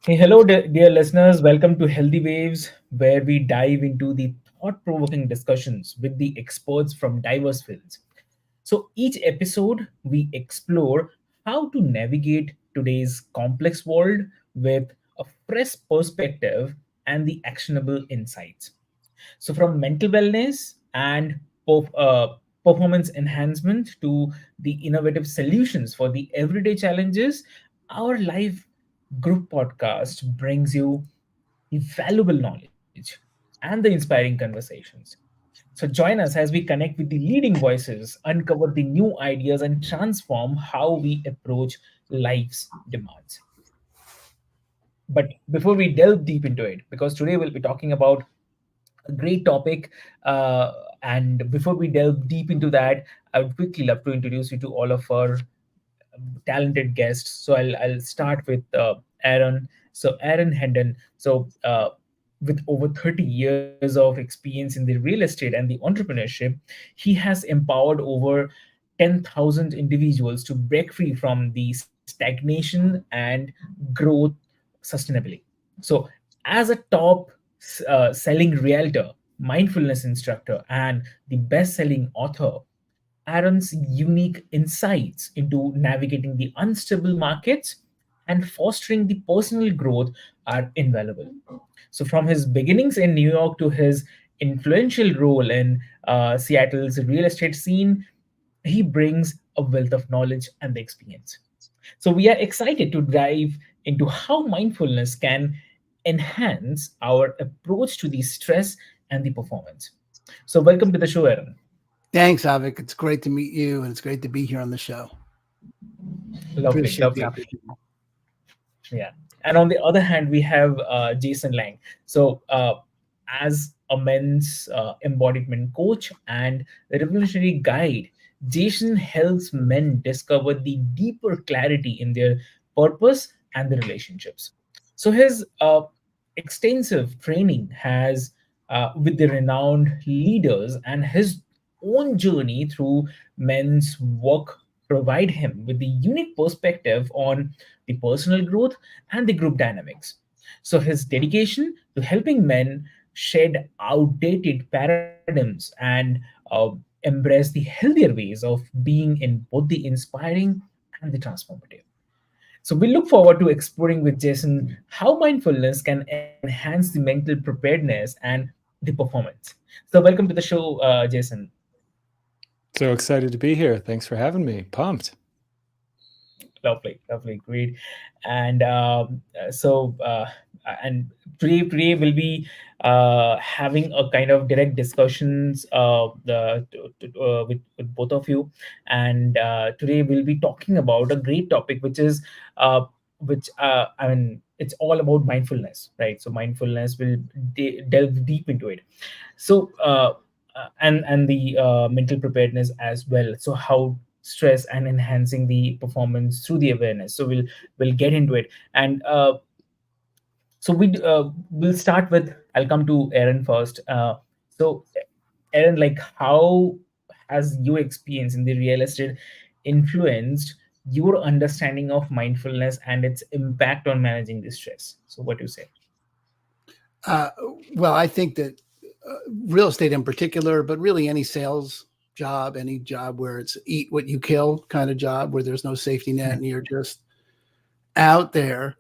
Hey, hello, dear listeners. Welcome to Healthy Waves, where we dive into the thought provoking discussions with the experts from diverse fields. So, each episode, we explore how to navigate today's complex world with a fresh perspective and the actionable insights. So, from mental wellness and performance enhancement to the innovative solutions for the everyday challenges, our live group podcast brings you the valuable knowledge and the inspiring conversations. So, join us as we connect with the leading voices, uncover the new ideas, and transform how we approach life's demands. But before we delve deep into it, because today we'll be talking about a great topic. And before we delve deep into that, I would quickly love to introduce you to all of our talented guests. So I'll start with Aaron. So Aaron Hendon. So with over 30 years of experience in the real estate and the entrepreneurship, he has empowered over 10,000 individuals to break free from the stagnation and growth sustainably. So, as a top selling realtor, mindfulness instructor, and the best selling author, Aaron's unique insights into navigating the unstable markets and fostering the personal growth are invaluable. So, from his beginnings in New York to his influential role in Seattle's real estate scene, he brings a wealth of knowledge and the experience. So, we are excited to dive into how mindfulness can enhance our approach to the stress and the performance. So, welcome to the show, Aaron. Thanks, Avik. It's great to meet you, and it's great to be here on the show. Lovely, Appreciate the lovely. opportunity. Yeah. And on the other hand, we have Jason Lang. So, as a men's embodiment coach and a revolutionary guide, Jason helps men discover the deeper clarity in their purpose and the relationships. So, his extensive training has with the renowned leaders and his own journey through men's work provide him with the unique perspective on the personal growth and the group dynamics. So, his dedication to helping men shed outdated paradigms and embrace the healthier ways of being in both the inspiring and the transformative. So, we look forward to exploring with Jason how mindfulness can enhance the mental preparedness and the performance. So, welcome to the show, Jason. So excited to be here. Thanks for having me. Pumped. Lovely, lovely, great. And and today we'll be having a kind of direct discussions with both of you. And today we'll be talking about a great topic, which is which I mean, it's all about mindfulness, right? So mindfulness will delve deep into it. So and the mental preparedness as well. So how stress and enhancing the performance through the awareness. So we'll get into it. And so we'll start with, I'll come to Aaron first. So Aaron, like, how has your experience in the real estate influenced your understanding of mindfulness and its impact on managing the stress? So what do you say? Uh, well, I think that real estate in particular, but really any sales job, any job where it's eat what you kill kind of job, where there's no safety net and you're just out there,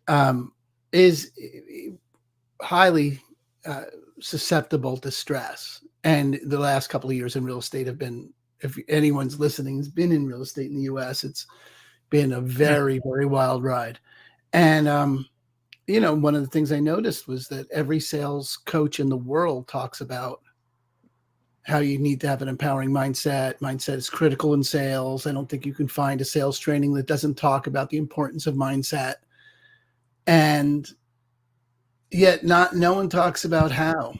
um, is highly uh, susceptible to stress. And the last couple of years in real estate have been, if anyone's listening, has been in real estate in the U.S., it's been a very, very wild ride. And one of the things I noticed was that every sales coach in the world talks about how you need to have an empowering mindset. Mindset is critical in sales. I don't think you can find a sales training that doesn't talk about the importance of mindset. And yet no one talks about how.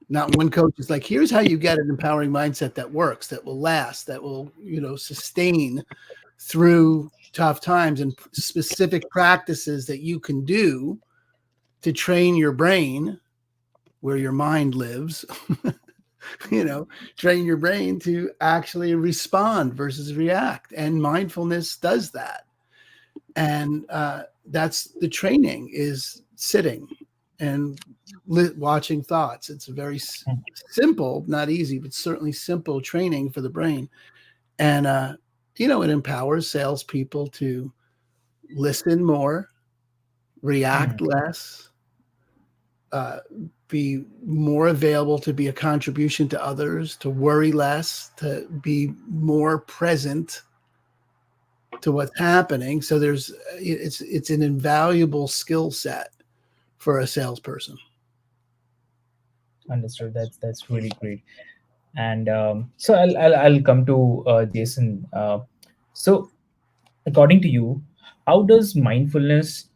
Not one coach is like, here's how you get an empowering mindset that works, that will last, that will, sustain through tough times, and specific practices that you can do to train your brain where your mind lives, train your brain to actually respond versus react. And mindfulness does that. And that's the training, is sitting and watching thoughts. It's a very simple, not easy, but certainly simple training for the brain. And, it empowers salespeople to listen more, react Mm. less, be more available to be a contribution to others, to worry less, to be more present to what's happening. So it's an invaluable skill set for a salesperson. Understood. That's really great. And so I'll come to Jason. So according to you, how does mindfulness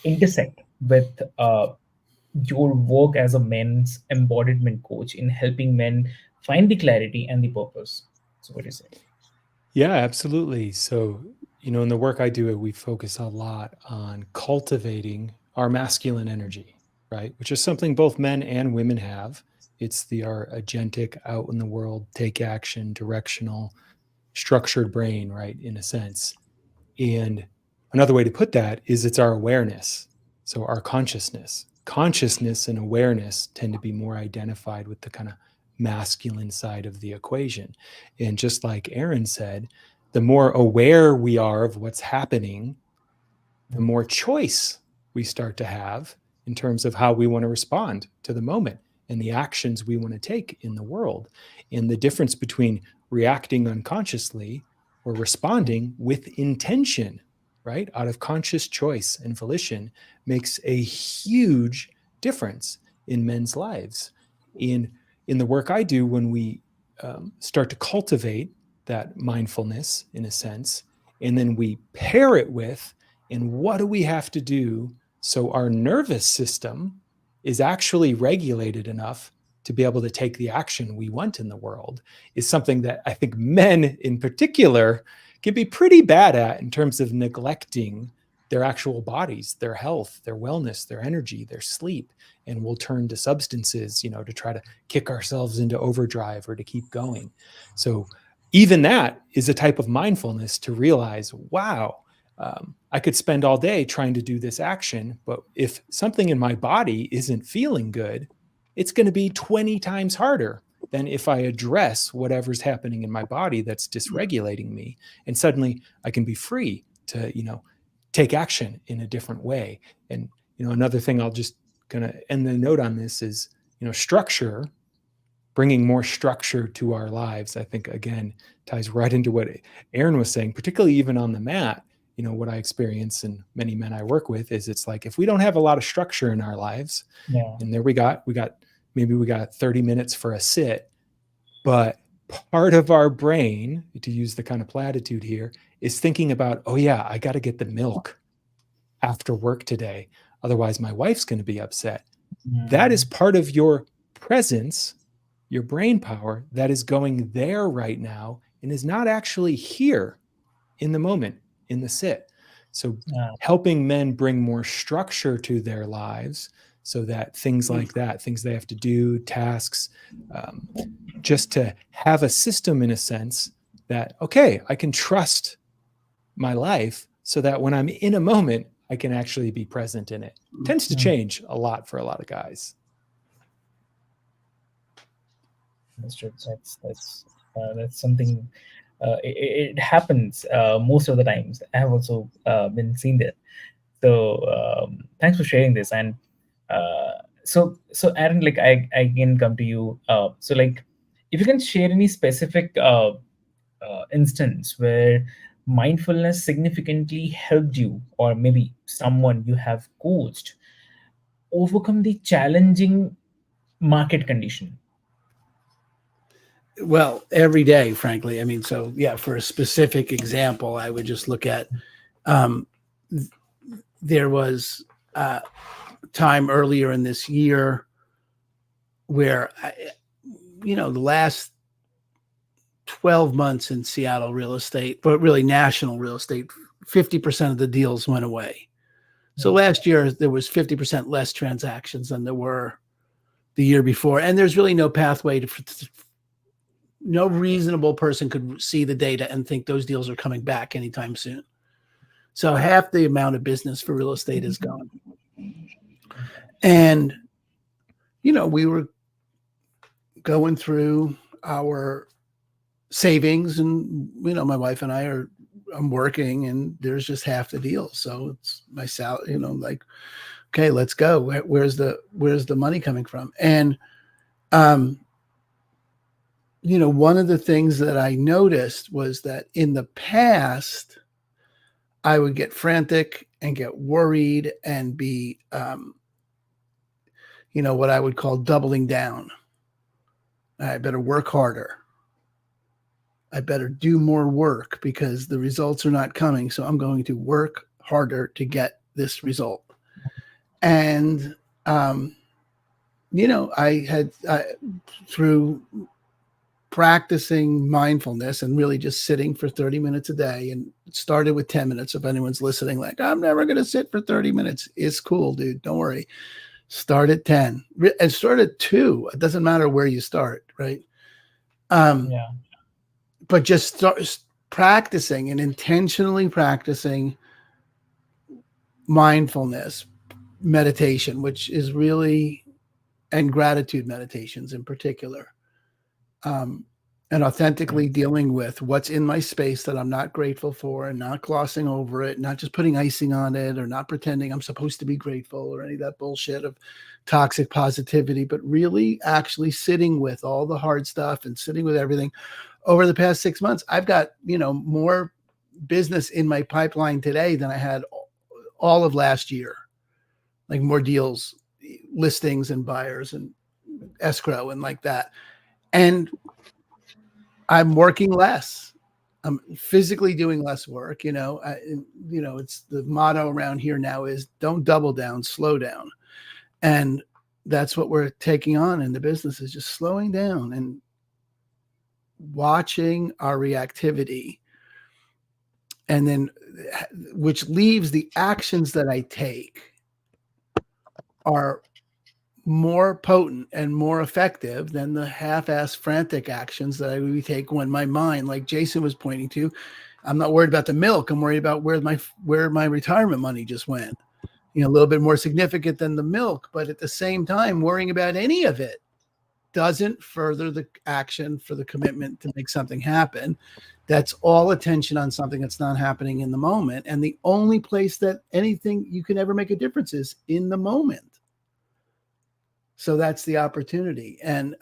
intersect with your work as a men's embodiment coach in helping men find the clarity and the purpose? So what do you say? Yeah, absolutely. So, in the work I do, we focus a lot on cultivating our masculine energy, right? Which is something both men and women have. It's our agentic, out in the world, take action, directional, structured brain, right? In a sense. And another way to put that is it's our awareness. So our consciousness. Consciousness and awareness tend to be more identified with the kind of masculine side of the equation. And just like Aaron said, the more aware we are of what's happening, the more choice we start to have in terms of how we want to respond to the moment and the actions we want to take in the world. And the difference between reacting unconsciously or responding with intention, right, out of conscious choice and volition, makes a huge difference in men's lives. In the work I do, when we start to cultivate that mindfulness, in a sense, and then we pair it with, and what do we have to do so our nervous system is actually regulated enough to be able to take the action we want in the world, is something that I think men in particular can be pretty bad at in terms of neglecting their actual bodies, their health, their wellness, their energy, their sleep. And we'll turn to substances, to try to kick ourselves into overdrive or to keep going. So even that is a type of mindfulness, to realize, wow, I could spend all day trying to do this action, but if something in my body isn't feeling good, it's going to be 20 times harder than if I address whatever's happening in my body that's dysregulating me. And suddenly I can be free to, take action in a different way. And, another thing I'll just kind of end the note on this is, structure, bringing more structure to our lives, I think, again, ties right into what Aaron was saying, particularly even on the mat. What I experience and many men I work with is, it's like, if we don't have a lot of structure in our lives, Yeah. and there we got 30 minutes for a sit, but part of our brain, to use the kind of platitude here, is thinking about, oh yeah, I got to get the milk after work today. Otherwise my wife's going to be upset. That is Mm. part of your presence, your brain power, that is going there right now and is not actually here in the moment, in the sit. So Yeah. helping men bring more structure to their lives, so that things like that, things they have to do, tasks, just to have a system, in a sense, that, okay, I can trust my life so that when I'm in a moment, I can actually be present in it. Tends to Mm. change a lot for a lot of guys. Understood. That's something. It happens most of the times. I have also been seeing that. So thanks for sharing this. And so Aaron, like I can come to you. So like, if you can share any specific instance where mindfulness significantly helped you, or maybe someone you have coached, overcome the challenging market condition. Well, every day, frankly. I mean, so yeah, for a specific example, I would just look at um, there was time earlier in this year where the last 12 months in Seattle real estate, but really national real estate, 50% of the deals went away. So last year there was 50% less transactions than there were the year before. And there's really no pathway no reasonable person could see the data and think those deals are coming back anytime soon. So half the amount of business for real estate is gone. And, we were going through our savings, and, my wife and I'm working, and there's just half the deal. So it's my salary, like, okay, let's go. Where's the money coming from? And, one of the things that I noticed was that in the past, I would get frantic and get worried and be, what I would call doubling down. I better work harder. I better do more work because the results are not coming. So I'm going to work harder to get this result. And, through practicing mindfulness and really just sitting for 30 minutes a day, and it started with 10 minutes. If anyone's listening, like, I'm never going to sit for 30 minutes. It's cool, dude. Don't worry. Start at 10 and start at 2. It doesn't matter where you start. Right. Yeah. But just start practicing and intentionally practicing mindfulness meditation, which is really, and gratitude meditations in particular. And authentically dealing with what's in my space that I'm not grateful for, and not glossing over it, not just putting icing on it, or not pretending I'm supposed to be grateful or any of that bullshit of toxic positivity, but really actually sitting with all the hard stuff and sitting with everything. Over the past 6 months, I've got, more business in my pipeline today than I had all of last year, like more deals, listings and buyers and escrow and like that. And I'm working less. I'm physically doing less work. It's the motto around here now is don't double down, slow down. And that's what we're taking on in the business, is just slowing down and watching our reactivity. And then, which leaves the actions that I take are more potent and more effective than the half-assed frantic actions that I would take when my mind, like Jason was pointing to, I'm not worried about the milk. I'm worried about where my retirement money just went. A little bit more significant than the milk, but at the same time, worrying about any of it doesn't further the action for the commitment to make something happen. That's all attention on something that's not happening in the moment. And the only place that anything you can ever make a difference is in the moment. So that's the opportunity, and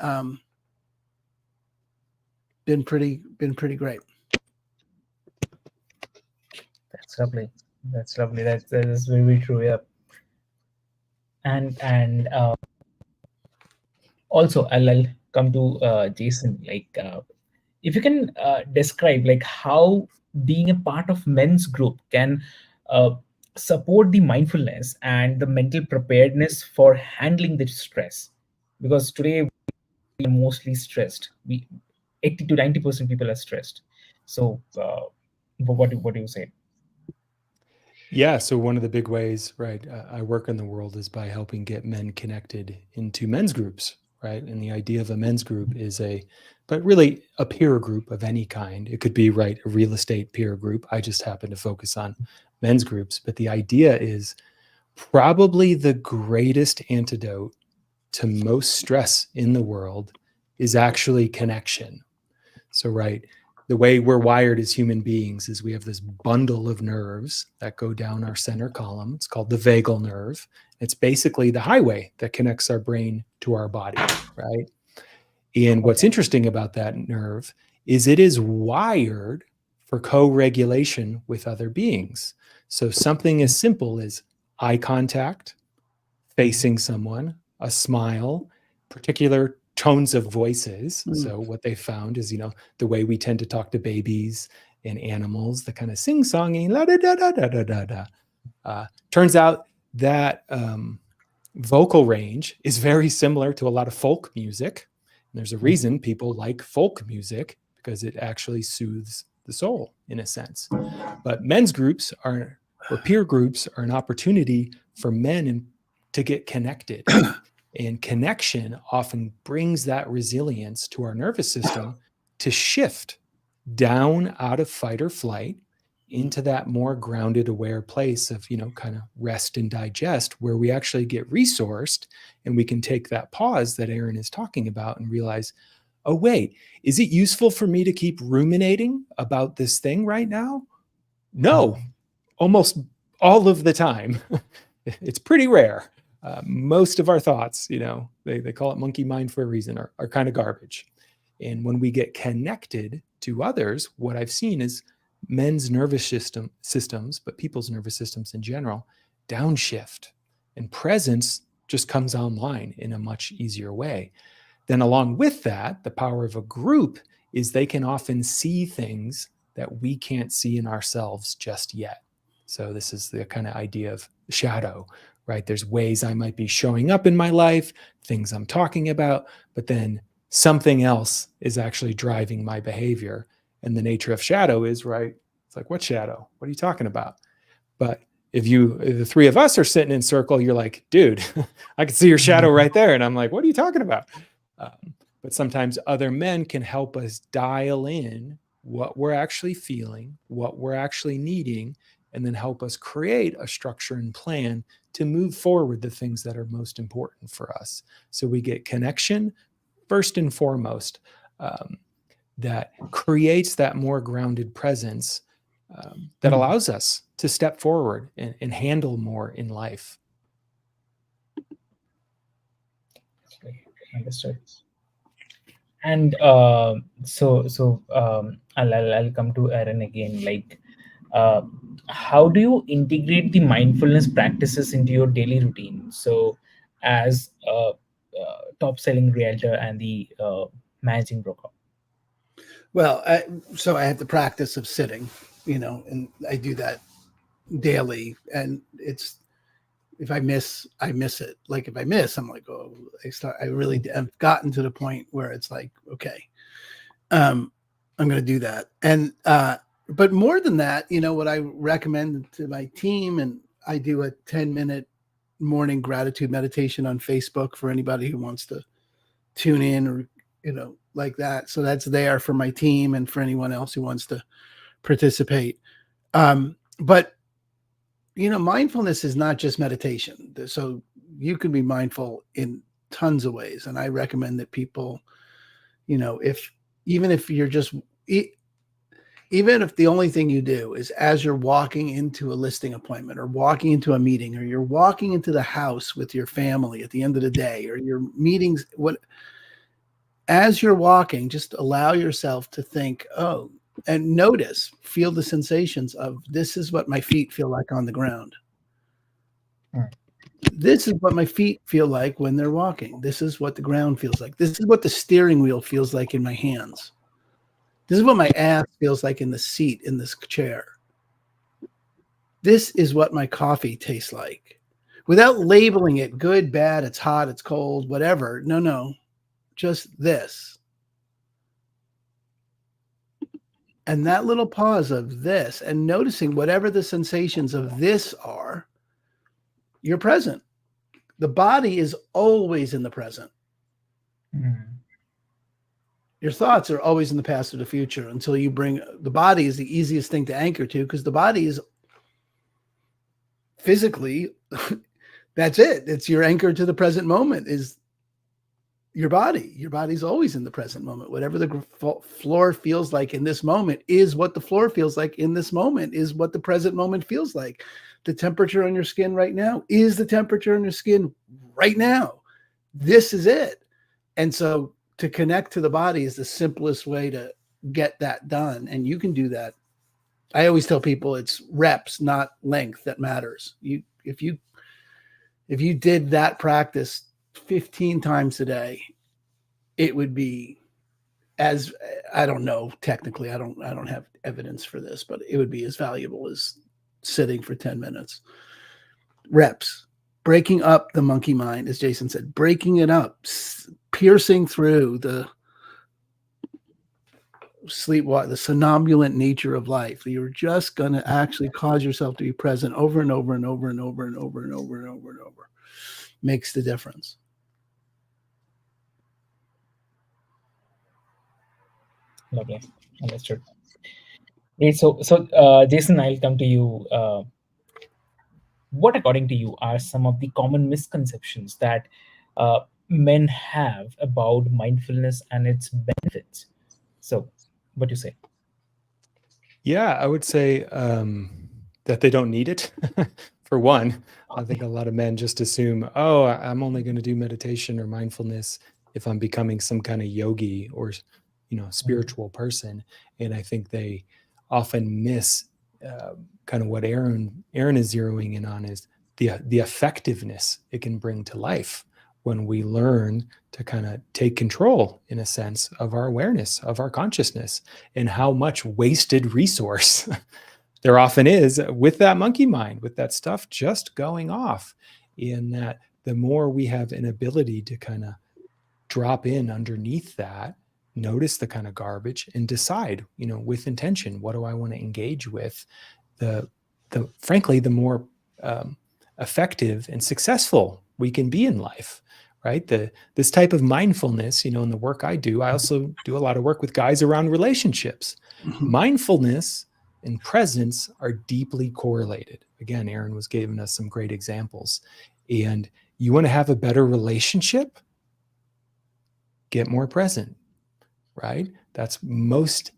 been pretty great. That's lovely. That's lovely. That is very, very true. Yeah. And also, I'll come to Jason. Like, if you can describe like how being a part of men's group can uh, support the mindfulness and the mental preparedness for handling the stress, because today we are mostly stressed. We 80 to 90% people are stressed. So, what do you say? Yeah. So one of the big ways, right, I work in the world is by helping get men connected into men's groups, right? And the idea of a men's group is but really a peer group of any kind. It could be, right, a real estate peer group. I just happen to focus on men's groups. But the idea is probably the greatest antidote to most stress in the world is actually connection. So, right, the way we're wired as human beings is we have this bundle of nerves that go down our center column. It's called the vagal nerve. It's basically the highway that connects our brain to our body, right? And what's interesting about that nerve is it is wired for co-regulation with other beings. So something as simple as eye contact, facing someone, a smile, particular tones of voices. So what they found is, the way we tend to talk to babies and animals, the kind of sing-songing, la da da da da da da da. Turns out that vocal range is very similar to a lot of folk music. And there's a reason people like folk music, because it actually soothes the soul in a sense. But men's groups or peer groups are an opportunity for men to get connected. And connection often brings that resilience to our nervous system to shift down out of fight or flight into that more grounded, aware place of, kind of rest and digest, where we actually get resourced and we can take that pause that Aaron is talking about and realize, oh, wait, is it useful for me to keep ruminating about this thing right now? No, almost all of the time. It's pretty rare. Most of our thoughts, they call it monkey mind for a reason, are kind of garbage. And when we get connected to others, what I've seen is men's nervous systems, but people's nervous systems in general, downshift, and presence just comes online in a much easier way. Then along with that, the power of a group is they can often see things that we can't see in ourselves just yet. So this is the kind of idea of shadow, right? There's ways I might be showing up in my life, things I'm talking about, but then something else is actually driving my behavior. And the nature of shadow is, right, it's like, what shadow? What are you talking about? But if the three of us are sitting in circle, you're like, dude, I can see your shadow right there. And I'm like, what are you talking about? But sometimes other men can help us dial in what we're actually feeling, what we're actually needing, and then help us create a structure and plan to move forward the things that are most important for us. So we get connection first and foremost, that creates that more grounded presence that allows us to step forward and handle more in life. Understood. And I'll come to Aaron again. Like, how do you integrate the mindfulness practices into your daily routine? So, as a top selling realtor and the managing broker. Well, so I have the practice of sitting, and I do that daily. And it's, if I miss it. Like if I miss, I'm like, oh, I really have gotten to the point where it's like, okay, I'm going to do that. And, but more than that, what I recommend to my team, and I do a 10-minute morning gratitude meditation on Facebook for anybody who wants to tune in, or, like that. So that's there for my team and for anyone else who wants to participate. But mindfulness is not just meditation. So you can be mindful in tons of ways. And I recommend that people, even if the only thing you do is as you're walking into a listing appointment or walking into a meeting, or you're walking into the house with your family at the end of the day, or your meetings, as you're walking, just allow yourself to think, oh, and feel the sensations of, this is what my feet feel like on the ground. This is what my feet feel like when they're walking. This is what the ground feels like. This is what the steering wheel feels like in my hands. This is what my ass feels like in the seat in this chair. This is what my coffee tastes like. Without labeling it good, bad, it's hot, it's cold, whatever. No, just this. And that little pause of this, and noticing whatever the sensations of this are, you're present. The body is always in the present. Your thoughts are always in the past or the future until you bring the body is the easiest thing to anchor to, because the body is physically, that's it. It's your anchor to the present moment is your body. Your body's always in the present moment. Whatever the floor feels like in this moment is what the floor feels like in this moment, is what the present moment feels like. The temperature on your skin right now is the temperature on your skin right now. This is it. And so to connect to the body is the simplest way to get that done. And you can do that. I always tell people it's reps, not length, that matters. If you did that practice 15 times a day, it would be, as I don't know, technically, I don't have evidence for this, but it would be as valuable as sitting for 10 minutes. Reps, breaking up the monkey mind, as Jason said, breaking it up, piercing through the the somnambulant nature of life. You're just going to actually cause yourself to be present over and over and over and over and over and over and over and over. Makes the difference. Lovely. Understood. Great. Jason, I'll come to you. What, according to you, are some of the common misconceptions that men have about mindfulness and its benefits? So, what do you say? Yeah, I would say that they don't need it. For one, I think a lot of men just assume, oh, I'm only going to do meditation or mindfulness if I'm becoming some kind of yogi or, spiritual person. And I think they often miss kind of what Aaron is zeroing in on is the effectiveness it can bring to life when we learn to kind of take control, in a sense, of our awareness, of our consciousness, and how much wasted resource there often is with that monkey mind, with that stuff just going off. In that, the more we have an ability to kind of drop in underneath that, notice the kind of garbage, and decide, with intention, what do I want to engage with? The frankly, the more effective and successful we can be in life, right? This type of mindfulness, in the work I do, I also do a lot of work with guys around relationships. Mhm. Mindfulness and presence are deeply correlated. Again, Aaron was giving us some great examples. And you want to have a better relationship, get more present, right? That's most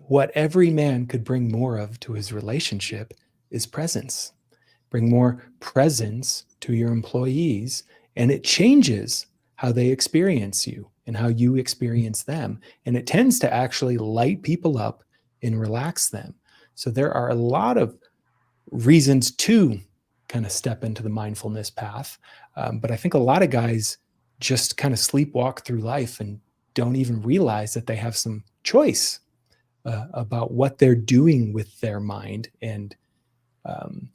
what every man could bring more of to his relationship is presence. Bring more presence to your employees, and it changes how they experience you and how you experience them. And it tends to actually light people up and relax them. So there are a lot of reasons to kind of step into the mindfulness path. But I think a lot of guys just kind of sleepwalk through life and don't even realize that they have some choice about what they're doing with their mind. And um,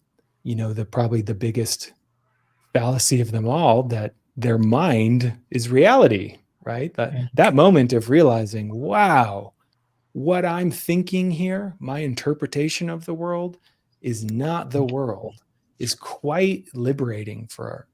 probably the biggest fallacy of them all, that their mind is reality, right? That moment of realizing, wow, what I'm thinking here, my interpretation of the world is not the world, is quite liberating for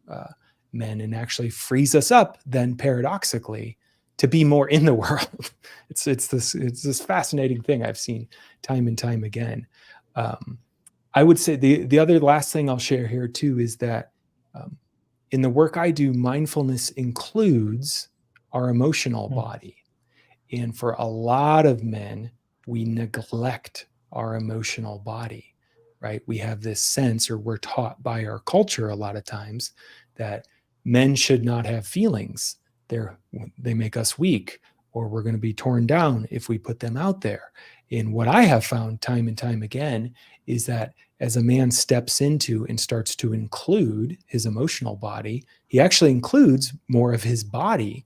men, and actually frees us up then paradoxically to be more in the world. It's this fascinating thing I've seen time and time again. I would say the other last thing I'll share here too is that um, in the work I do, mindfulness includes our emotional body. And for a lot of men, we neglect our emotional body, right? We have this sense, or we're taught by our culture a lot of times, that men should not have feelings. They make us weak, or we're going to be torn down if we put them out there. And what I have found time and time again is that as a man steps into and starts to include his emotional body, he actually includes more of his body.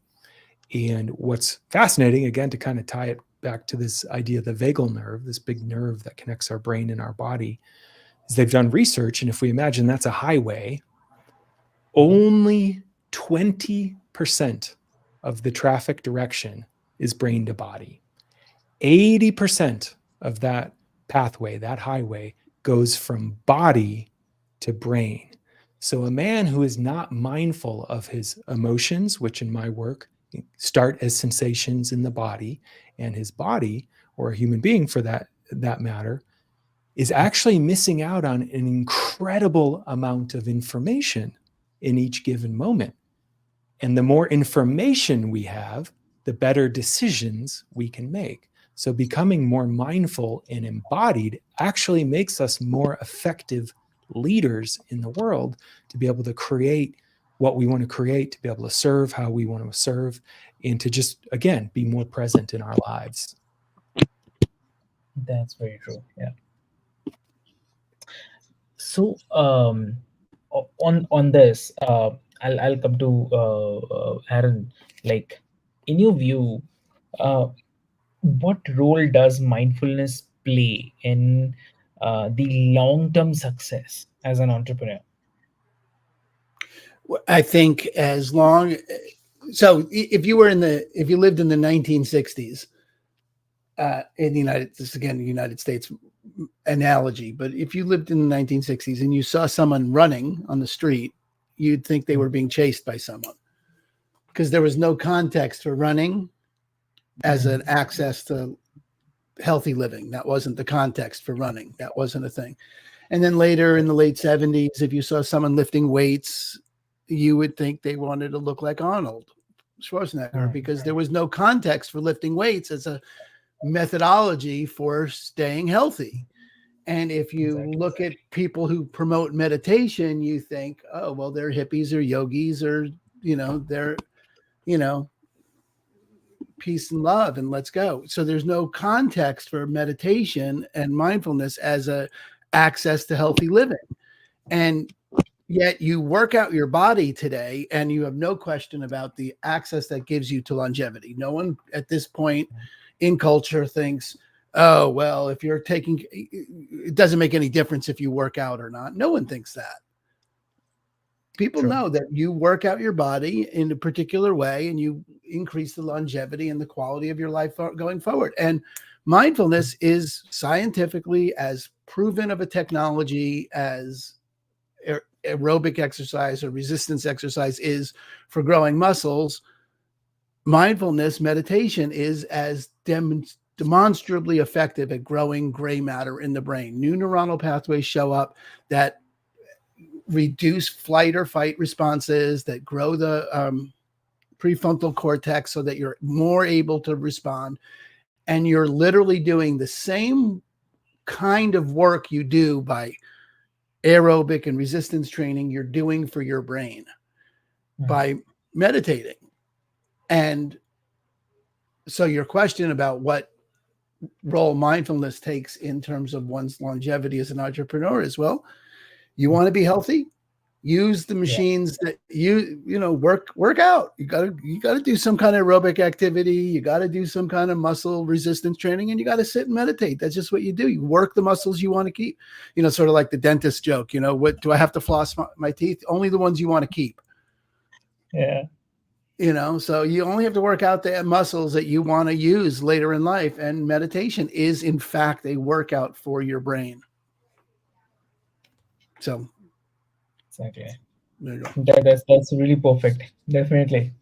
And what's fascinating, again, to kind of tie it back to this idea of the vagal nerve, this big nerve that connects our brain and our body, is they've done research. And if we imagine that's a highway, only 20% of the traffic direction is brain to body. 80% of that pathway, that highway, goes from body to brain. So a man who is not mindful of his emotions, which in my work start as sensations in the body, and his body, or a human being for that matter, is actually missing out on an incredible amount of information in each given moment. And the more information we have, the better decisions we can make. So becoming more mindful and embodied actually makes us more effective leaders in the world, to be able to create what we want to create, to be able to serve how we want to serve, and to just, again, be more present in our lives. That's very true. Yeah. So, on this, I'll come to Aaron. Like, in your view, uh, what role does mindfulness play in the long-term success as an entrepreneur? I think as long, so if you lived in the 1960s, in the United States analogy, but if you lived in the 1960s and you saw someone running on the street, you'd think they were being chased by someone, because there was no context for running as an access to healthy living. That wasn't the context for running. That wasn't a thing. And then later in the late 70s, if you saw someone lifting weights, you would think they wanted to look like Arnold Schwarzenegger, because there was no context for lifting weights as a methodology for staying healthy. And if you look at people who promote meditation, you think, oh, well, they're hippies or yogis, or, they're, you know, peace and love and let's go. So there's no context for meditation and mindfulness as a access to healthy living. And yet you work out your body today and you have no question about the access that gives you to longevity. No one at this point in culture thinks, oh, well, if you're taking, it doesn't make any difference if you work out or not. No one thinks that. People know that you work out your body in a particular way and you increase the longevity and the quality of your life going forward. And mindfulness is scientifically as proven of a technology as aerobic exercise or resistance exercise is for growing muscles. Mindfulness meditation is as demonstrably effective at growing gray matter in the brain. New neuronal pathways show up that reduce flight or fight responses, that grow the prefrontal cortex so that you're more able to respond. And you're literally doing the same kind of work you do by aerobic and resistance training you're doing for your brain by meditating. And so your question about what role mindfulness takes in terms of one's longevity as an entrepreneur is, well, you want to be healthy, use the machines that work out. You gotta do some kind of aerobic activity. You got to do some kind of muscle resistance training, and you got to sit and meditate. That's just what you do. You work the muscles you want to keep. Sort of like the dentist joke. What do I have to floss my teeth? Only the ones you want to keep. Yeah. So you only have to work out the muscles that you want to use later in life. And meditation is, in fact, a workout for your brain. So exactly. There you go. That's really perfect. Definitely.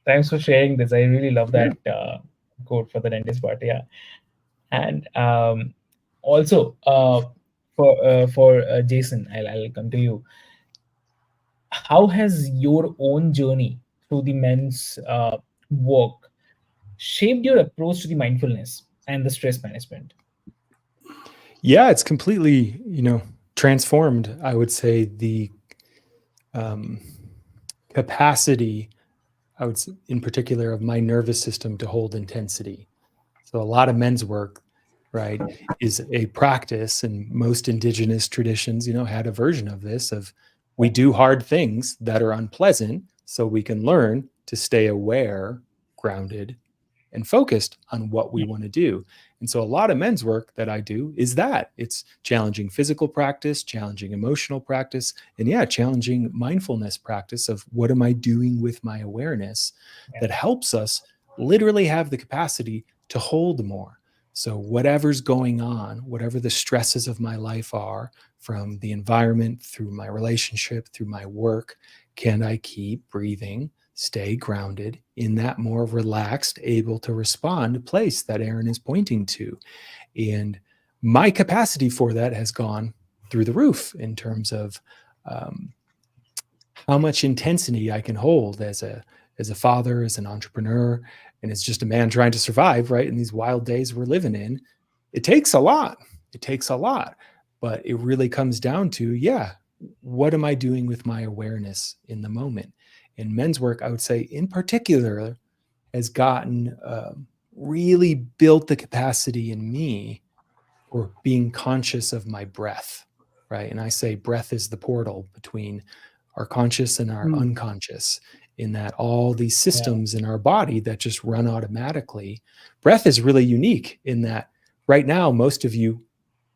Thanks for sharing this. I really love that quote for the dentist part. Yeah. And also for Jason, I'll come to you. How has your own journey through the men's work shaped your approach to the mindfulness and the stress management? Yeah, it's completely, transformed, I would say, the capacity, in particular, of my nervous system to hold intensity. So a lot of men's work, right, is a practice, and most indigenous traditions, had a version of this, of we do hard things that are unpleasant so we can learn to stay aware, grounded, and focused on what we want to do. And so a lot of men's work that I do is that it's challenging physical practice, challenging emotional practice, and challenging mindfulness practice of what am I doing with my awareness that helps us literally have the capacity to hold more. So whatever's going on, whatever the stresses of my life are, from the environment, through my relationship, through my work, can I keep breathing, stay grounded in that more relaxed, able to respond place that Aaron is pointing to? And my capacity for that has gone through the roof in terms of how much intensity I can hold as a father, as an entrepreneur, and as just a man trying to survive, right, in these wild days we're living in. It takes a lot. But it really comes down to, what am I doing with my awareness in the moment? And men's work, I would say, in particular, has gotten really built the capacity in me for being conscious of my breath, right? And I say breath is the portal between our conscious and our unconscious, in that all these systems in our body that just run automatically. Breath is really unique in that right now, most of you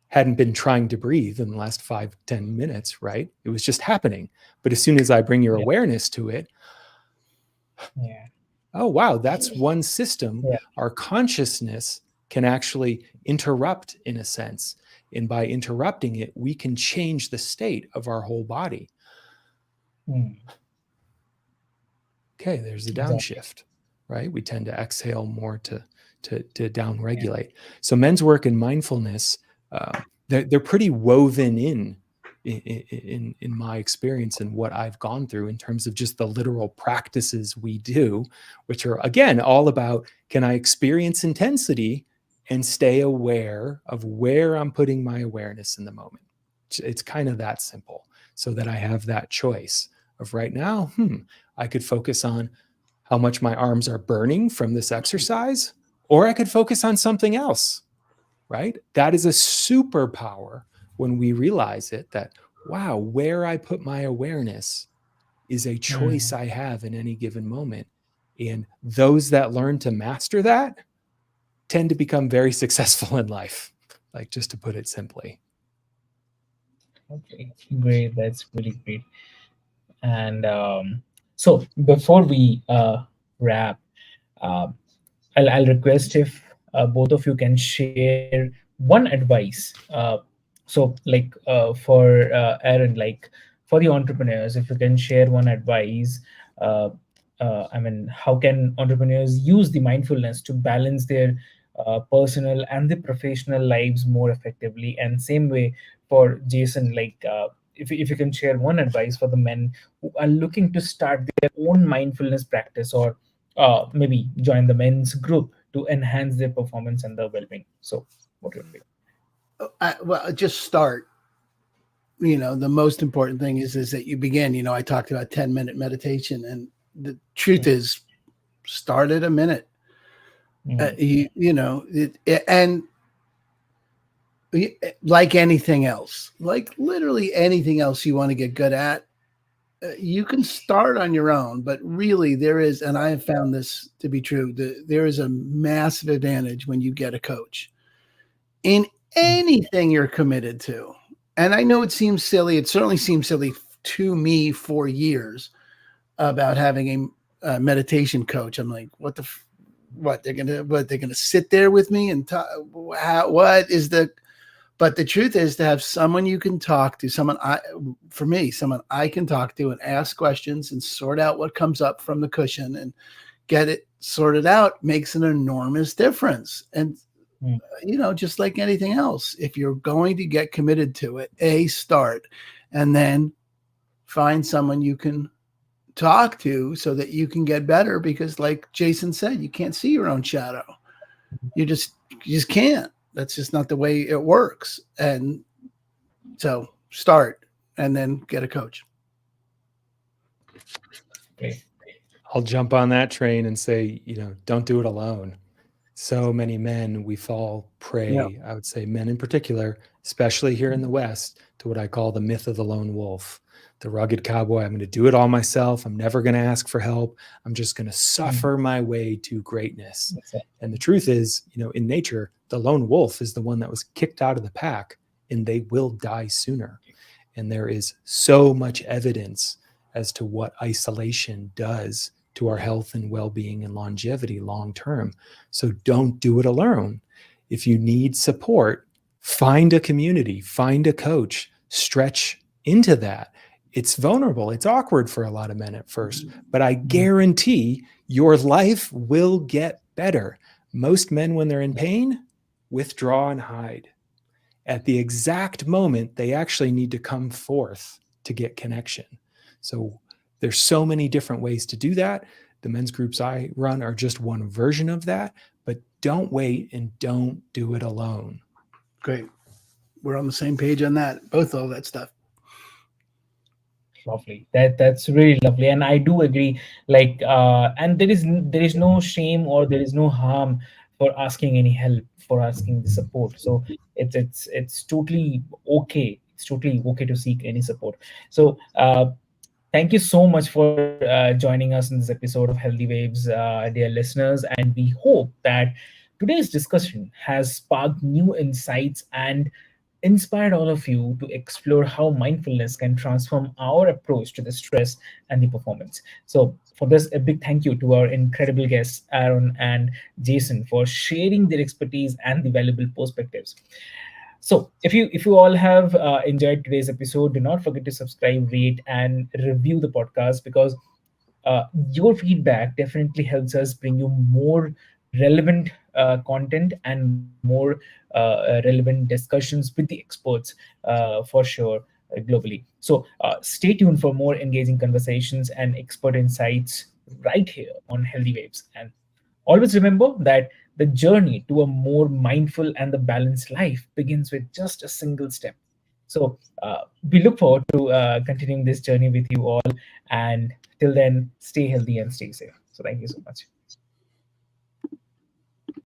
hadn't been trying to breathe in the last 5-10 minutes, right? It was just happening. But as soon as I bring your awareness to it, oh, wow, that's one system. Our consciousness can actually interrupt, in a sense. And by interrupting it, we can change the state of our whole body. Okay, there's the downshift, right? We tend to exhale more to to down regulate. So men's work in mindfulness, they're pretty woven in my experience and what I've gone through in terms of just the literal practices we do, which are again all about, can I experience intensity and stay aware of where I'm putting my awareness in the moment. It's kind of that simple, so that I have that choice of right now, I could focus on how much my arms are burning from this exercise, or I could focus on something else, right? That is a superpower when we realize it, that, wow, where I put my awareness is a choice I have in any given moment. And those that learn to master that tend to become very successful in life, like, just to put it simply. Okay, great. That's really great. And so before we wrap, uh, I'll request if both of you can share one advice. So, like for Aaron, like for the entrepreneurs, if you can share one advice, uh, I mean, how can entrepreneurs use the mindfulness to balance their personal and the professional lives more effectively? And same way for Jason, like if you can share one advice for the men who are looking to start their own mindfulness practice, or maybe join the men's group to enhance their performance and their well-being. So, what would it be? Well, just start. The most important thing is that you begin. I talked about 10-minute meditation, and the truth is, start at a minute. Mm, And like anything else, like literally anything else you want to get good at, you can start on your own, but really there is, and I have found this to be true, there is a massive advantage when you get a coach in anything you're committed to. And I know it seems silly. It certainly seems silly to me for years about having a meditation coach. I'm like, what they're gonna sit there with me and talk? What is the? But the truth is, to have someone you can talk to, someone I can talk to and ask questions and sort out what comes up from the cushion and get it sorted out, makes an enormous difference. And mm, just like anything else, if you're going to get committed to it, start, and then find someone you can talk to so that you can get better. Because like Jason said, you can't see your own shadow. You just can't. That's just not the way it works. And so start and then get a coach. great. I'll jump on that train and say, don't do it alone. So many men, we fall prey, I would say men in particular, especially here in the West, to what I call the myth of the lone wolf, the rugged cowboy. I'm going to do it all myself. I'm never going to ask for help. I'm just going to suffer my way to greatness. That's it. And the truth is, in nature, the lone wolf is the one that was kicked out of the pack, and they will die sooner. And there is so much evidence as to what isolation does to our health and well-being and longevity long term. So don't do it alone. If you need support, find a community, find a coach, stretch into that. It's vulnerable. It's awkward for a lot of men at first, but I guarantee your life will get better. Most men, when they're in pain, withdraw and hide. At the exact moment they actually need to come forth to get connection. So there's so many different ways to do that. The men's groups I run are just one version of that, but don't wait and don't do it alone. Great. We're on the same page on that. Both all that stuff. Lovely. That's really lovely, and I do agree. Like, and there is no shame or there is no harm for asking any help, for asking the support. So it's totally okay. It's totally okay to seek any support. So thank you so much for joining us in this episode of Healthy Waves, dear listeners. And we hope that today's discussion has sparked new insights and inspired all of you to explore how mindfulness can transform our approach to the stress and the performance. So, for this, a big thank you to our incredible guests, Aaron and Jason, for sharing their expertise and the valuable perspectives. So if you all have enjoyed today's episode, do not forget to subscribe, rate, and review the podcast, because your feedback definitely helps us bring you more relevant content and more relevant discussions with the experts for sure globally. So stay tuned for more engaging conversations and expert insights right here on Healthy Waves. And always remember that the journey to a more mindful and the balanced life begins with just a single step. So we look forward to continuing this journey with you all. And till then, stay healthy and stay safe. So thank you so much.